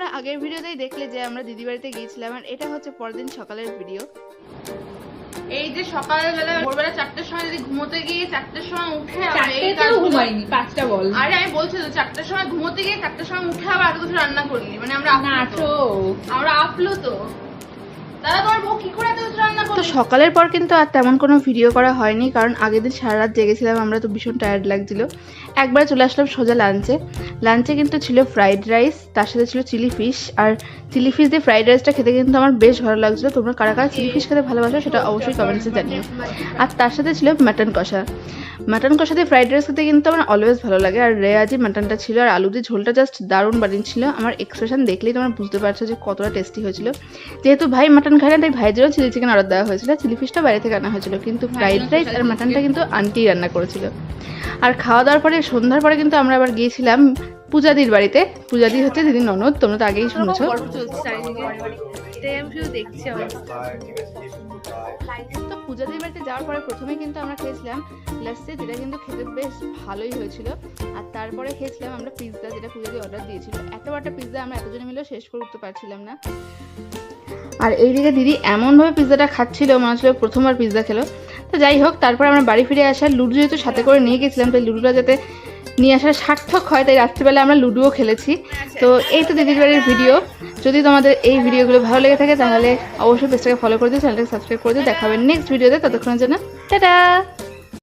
তোমরা আগের ভিডিওতেই দেখলে যে আমরা দিদি বাড়িতে গিয়েছিলাম, আর এটা হচ্ছে পরের দিন সকালের ভিডিও। এই যে সকালবেলা ভোরবেলা 4টার সময় যদি ঘুমোতে গিয়ে 4টার সময় উঠে ঘুমাইনি 5টা বল। আরে আমি বলছি তো 4টার সময় ঘুমোতে গিয়ে 4টার সময় উঠে আবার এত কিছু রান্না করলি, মানে আমরা আপলো তো তো সকালের পর কিন্তু আর তেমন কোনো ভিডিও করা হয়নি, কারণ আগের দিন সারা রাত জেগেছিলাম আমরা, তো ভীষণ টায়ার্ড লাগছিল। একবার চলে আসলাম সোজা লাঞ্চে কিন্তু ছিল ফ্রাইড রাইস, তার সাথে ছিল চিলি ফিশ। আর চিলি ফিশ দিয়ে ফ্রাইড রাইসটা খেতে কিন্তু আমার বেশ ভালো লাগছিলো। তোমরা কারা কারা চিলি ফিশ খেতে ভালোবাসো সেটা অবশ্যই কমেন্টসে জানিও। আর তার সাথে ছিল মাটন কষা দিয়ে ফ্রাইড রাইস খেতে কিন্তু আমার অলওয়েজ ভালো লাগে। আর রেয়াজি মাটনটা ছিল, আর আলু দিয়ে ঝোলটা জাস্ট দারুণ বানিয়েছিল। আমার এক্সপ্রেশন দেখলেই তোমরা বুঝতে পারছো যে কতটা টেস্টি হয়েছিল। যেহেতু ভাই মাটন খায় না, তাই ভাইয়ের জন্য চিলি চিকেন অর্ডার দেওয়া হয়েছিল। চিলি ফিশটা বাইরে থেকে আনা হয়েছিল, কিন্তু ফ্রাইড রাইস আর মাটনটা কিন্তু আন্টি রান্না করেছিল। আর খাওয়া দাওয়ার পরে সন্ধ্যার পরে কিন্তু আমরা আবার গিয়েছিলাম পূজাদির বাড়িতে। পূজাদি হচ্ছে দিদির ননদ, তোমরা তো আগেই শুনছো। তো পূজাদির বাড়িতে যাওয়ার পরে প্রথমে কিন্তু আমরা খেয়েছিলাম লাস্সি, যেটা কিন্তু খেতে বেশ ভালোই হয়েছিল। আর তারপরে খেয়েছিলাম আমরা পিৎজা, যেটা পূজাদি অর্ডার দিয়েছিল। এত বড় পিৎজা আমরা এতজনে মিলেও শেষ করে উঠতে পারছিলাম না। আর এইদিকে দিদি এমনভাবে পিৎজাটা খাচ্ছিল, মনে হচ্ছিল প্রথমবার পিৎজা খেলো। তো যাই হোক, তারপর আমরা বাড়ি ফিরে আসার লুডো যেহেতু সাথে করে নিয়ে গেছিলাম, তাই লুডোটা যাতে নিয়ে আসার সার্থক হয়, তাই রাত্রিবেলা আমরা লুডোও খেলেছি। তো এই তো দিদির বাড়ির ভিডিও। যদি তোমাদের এই ভিডিওগুলো ভালো লেগে থাকে তাহলে অবশ্যই পেজটাকে ফলো করে দিও, চ্যানেলটাকে সাবস্ক্রাইব করে দিও। দেখা হবে নেক্সট ভিডিওতে, ততক্ষণের জন্য টাটা।